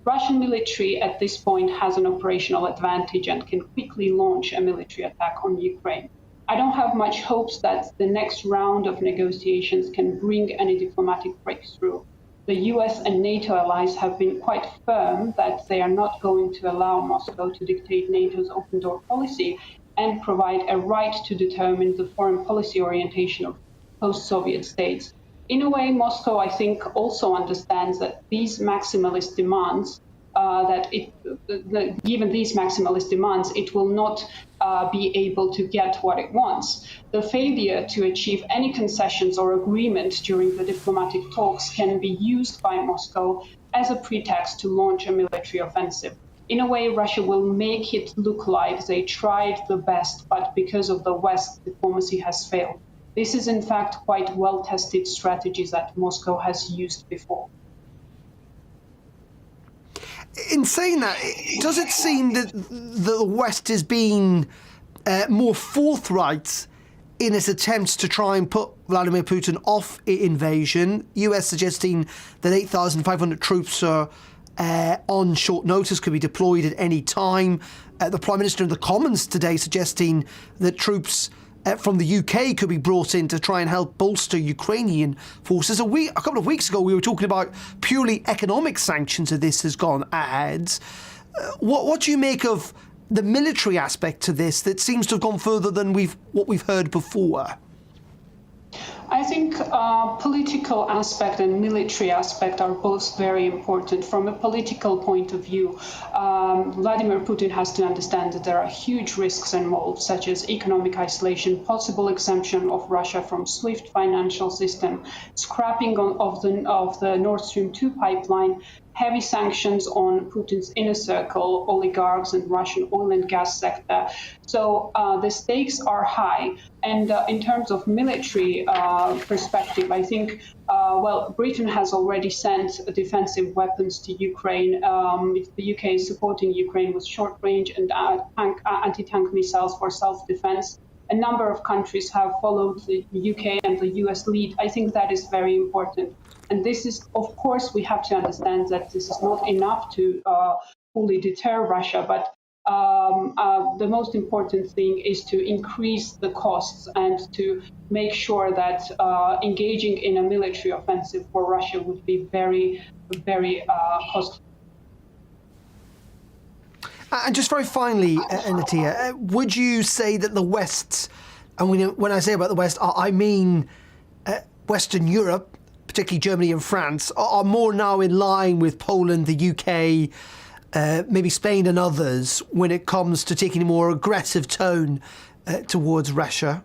Russian military at this point has an operational advantage and can quickly launch a military attack on Ukraine. I don't have much hopes that the next round of negotiations can bring any diplomatic breakthrough. The US and NATO allies have been quite firm that they are not going to allow Moscow to dictate NATO's open door policy and provide a right to determine the foreign policy orientation of post-Soviet states. In a way, Moscow, I think, also understands that these maximalist demands, given these maximalist demands, it will not be able to get what it wants. The failure to achieve any concessions or agreement during the diplomatic talks can be used by Moscow as a pretext to launch a military offensive. In a way, Russia will make it look like they tried the best, but because of the West, diplomacy has failed. This is, in fact, quite well-tested strategies that Moscow has used before. in saying that, does it seem that the West is being more forthright in its attempts to try and put Vladimir Putin off invasion? US suggesting that 8,500 troops are on short notice, could be deployed at any time. The Prime Minister in the Commons today suggesting that troops from the UK could be brought in to try and help bolster Ukrainian forces. A couple of weeks ago, we were talking about purely economic sanctions if this has gone ahead. What do you make of the military aspect to this that seems to have gone further than what we've heard before? I think political aspect and military aspect are both very important. From a political point of view, Vladimir Putin has to understand that there are huge risks involved, such as economic isolation, possible exemption of Russia from SWIFT financial system, scrapping of the Nord Stream 2 pipeline, heavy sanctions on Putin's inner circle, oligarchs and Russian oil and gas sector. So the stakes are high. And in terms of military perspective, I think, Britain has already sent defensive weapons to Ukraine. The UK is supporting Ukraine with short-range and anti-tank missiles for self-defense. A number of countries have followed the UK and the US lead. I think that is very important. And this is, of course, we have to understand that this is not enough to fully deter Russia, but the most important thing is to increase the costs and to make sure that engaging in a military offensive for Russia would be very, very costly. And just very finally, Natia, would you say that the West, and when I say about the West, I mean Western Europe, particularly Germany and France, are more now in line with Poland, the UK, maybe Spain and others when it comes to taking a more aggressive tone towards Russia?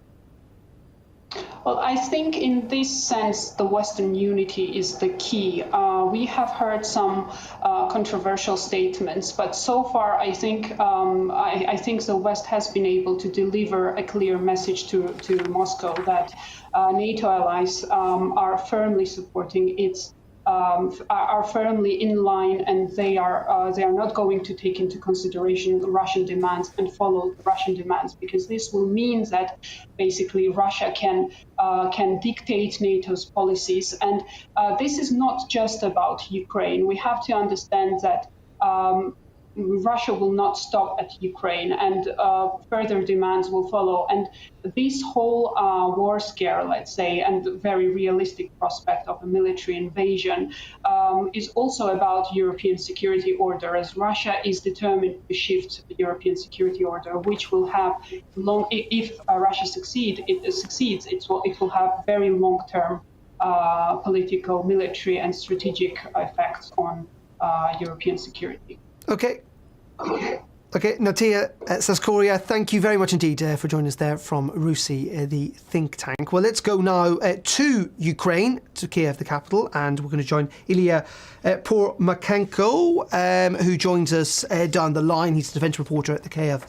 Well, I think in this sense, the Western unity is the key. We have heard some controversial statements, but so far, I think I think the West has been able to deliver a clear message to Moscow that NATO allies are firmly supporting its. Are firmly in line, and they are not going to take into consideration the Russian demands and follow the Russian demands, because this will mean that basically Russia can dictate NATO's policies. And this is not just about Ukraine. We have to understand that Russia will not stop at Ukraine, and further demands will follow. And this whole war scare, let's say, and the very realistic prospect of a military invasion is also about European security order, as Russia is determined to shift the European security order, which will have if Russia succeeds, it will have very long-term political, military, and strategic effects on European security. Okay, Natia Saskoria, thank you very much indeed for joining us there from RUSI, the think tank. Well, let's go now to Ukraine, to Kyiv, the capital, and we're going to join Ilya Pormakenko, who joins us down the line. He's a defence reporter at the Kyiv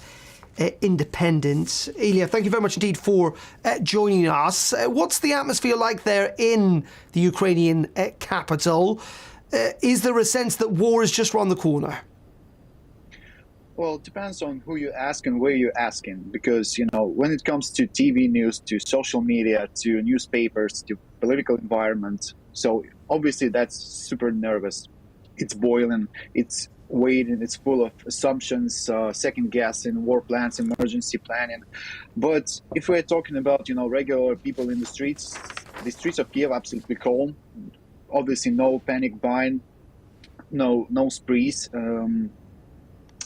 Independent. Ilya, thank you very much indeed for joining us. What's the atmosphere like there in the Ukrainian capital? Is there a sense that war is just round the corner? Well, it depends on who you ask and where you're asking, because, when it comes to TV news, to social media, to newspapers, to political environment, so obviously that's super nervous. It's boiling, it's waiting, it's full of assumptions, second guessing, war plans, emergency planning. But if we're talking about, regular people in the streets of Kyiv absolutely calm. Obviously no panic buying, no sprees,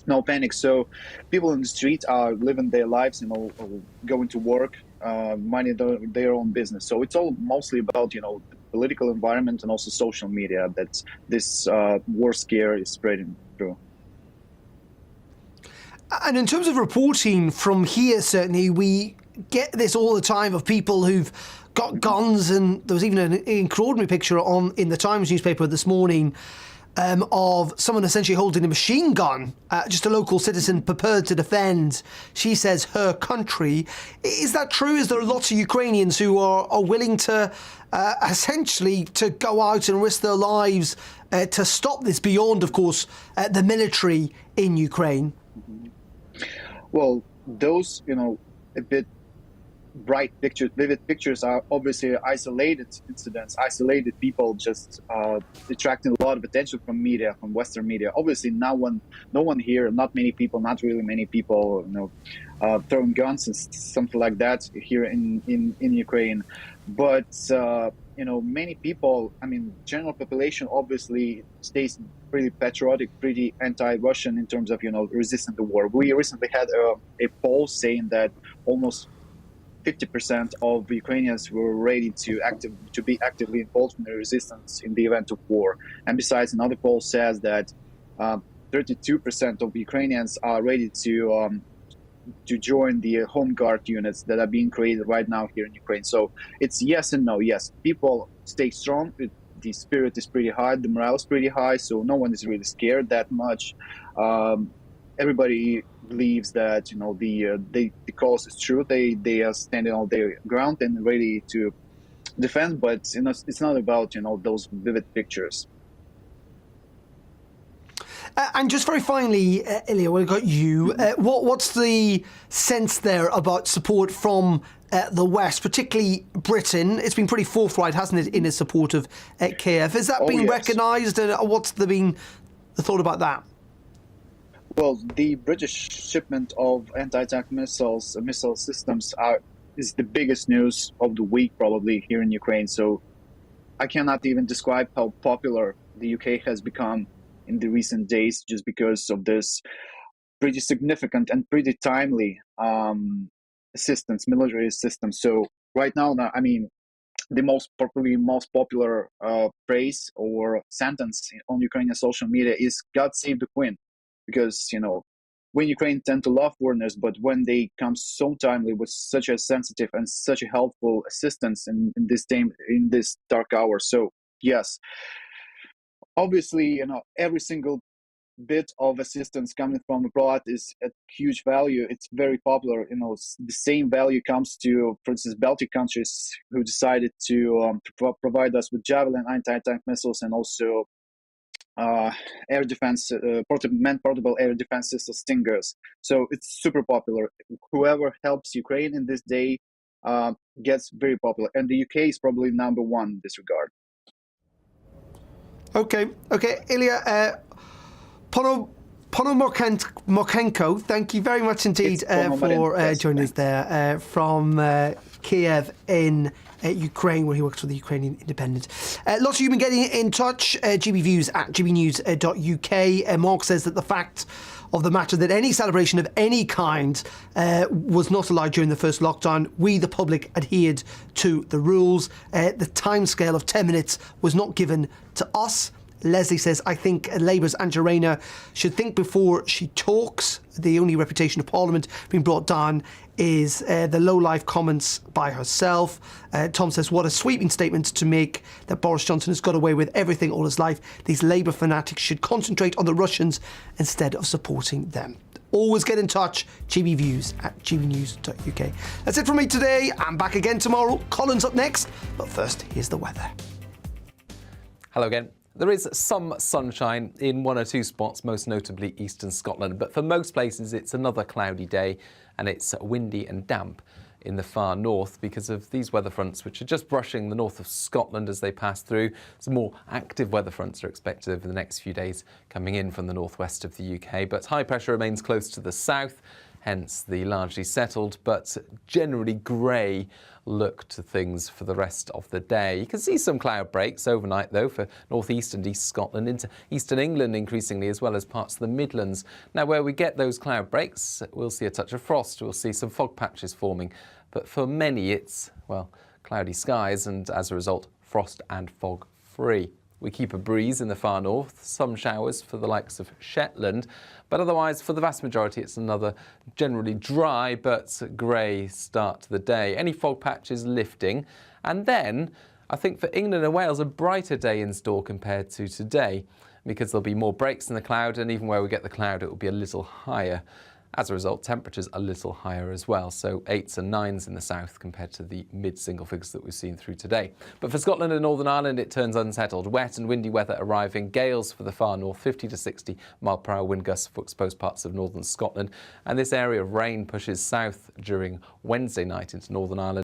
no panic. So people in the street are living their lives, going to work, minding their own business. So it's all mostly about, the political environment and also social media that this war scare is spreading through. And in terms of reporting from here, certainly we get this all the time of people who've got guns, and there was even an extraordinary picture in the Times newspaper this morning of someone essentially holding a machine gun, just a local citizen prepared to defend, she says, her country. Is that true? Is there lots of Ukrainians who are willing to essentially to go out and risk their lives to stop this beyond, of course, the military in Ukraine? Well, those, a bit bright pictures, vivid pictures are obviously isolated incidents, isolated people just attracting a lot of attention from media, from Western media. Obviously, no one here, not really many people, throwing guns and something like that here in Ukraine. But, many people, general population obviously stays pretty patriotic, pretty anti-Russian in terms of, resisting the war. We recently had a poll saying that almost 50% of Ukrainians were ready to be actively involved in the resistance in the event of war. And besides, another poll says that 32% of Ukrainians are ready to join the Home Guard units that are being created right now here in Ukraine. So it's yes and no. Yes, people stay strong. The spirit is pretty high. The morale is pretty high. So no one is really scared that much. Everybody believes that the cause is true. They are standing on their ground and ready to defend. But it's not about those vivid pictures. And just very finally, Ilya, we've got you. What's the sense there about support from the West, particularly Britain? It's been pretty forthright, hasn't it, in its support of Kyiv? Has that been recognised? And what's been the thought about that? Well, the British shipment of anti-tank missile systems is the biggest news of the week probably here in Ukraine. So I cannot even describe how popular the UK has become in the recent days just because of this pretty significant and pretty timely military assistance. So right now, the most popular phrase or sentence on Ukrainian social media is "God save the Queen," because when Ukraine tend to love foreigners, but when they come so timely with such a sensitive and such a helpful assistance in this dark hour. So yes, obviously, every single bit of assistance coming from abroad is at huge value. It's very popular. The same value comes to, for instance, Baltic countries who decided to provide us with Javelin anti-tank missiles and also air defense, portable air defense system Stingers. So it's super popular. Whoever helps Ukraine in this day gets very popular. And the UK is probably number one in this regard. Okay, Ilya, Ponomarenko, thank you very much indeed for joining us there from Kyiv in Ukraine, where he works for the Ukrainian Independent. Lots of you have been getting in touch, gbviews at gbnews.uk. Mark says that the fact of the matter that any celebration of any kind was not allowed during the first lockdown. We, the public, adhered to the rules. The timescale of 10 minutes was not given to us. Leslie says, I think Labour's Angela Rayner should think before she talks. The only reputation of Parliament being brought down is the low-life comments by herself. Tom says, what a sweeping statement to make that Boris Johnson has got away with everything all his life. These Labour fanatics should concentrate on the Russians instead of supporting them. Always get in touch, gbviews at gbnews.uk. That's it from me today. I'm back again tomorrow. Colin's up next, but first, here's the weather. Hello again. There is some sunshine in one or two spots, most notably eastern Scotland, but for most places it's another cloudy day and it's windy and damp in the far north because of these weather fronts which are just brushing the north of Scotland as they pass through. Some more active weather fronts are expected over the next few days coming in from the northwest of the UK, but high pressure remains close to the south, hence the largely settled but generally grey look to things for the rest of the day. You can see some cloud breaks overnight though for northeast and east Scotland into eastern England increasingly, as well as parts of the Midlands. Now where we get those cloud breaks, we'll see a touch of frost, we'll see some fog patches forming, but for many it's, well, cloudy skies and as a result frost and fog free. We keep a breeze in the far north, some showers for the likes of Shetland, but otherwise for the vast majority it's another generally dry but grey start to the day. Any fog patches lifting, and then I think for England and Wales a brighter day in store compared to today because there'll be more breaks in the cloud, and even where we get the cloud it will be a little higher. As a result, temperatures a little higher as well, so 8s and 9s in the south compared to the mid-single figures that we've seen through today. But for Scotland and Northern Ireland, it turns unsettled. Wet and windy weather arriving, gales for the far north, 50 to 60 mile-per-hour wind gusts for exposed parts of northern Scotland. And this area of rain pushes south during Wednesday night into Northern Ireland.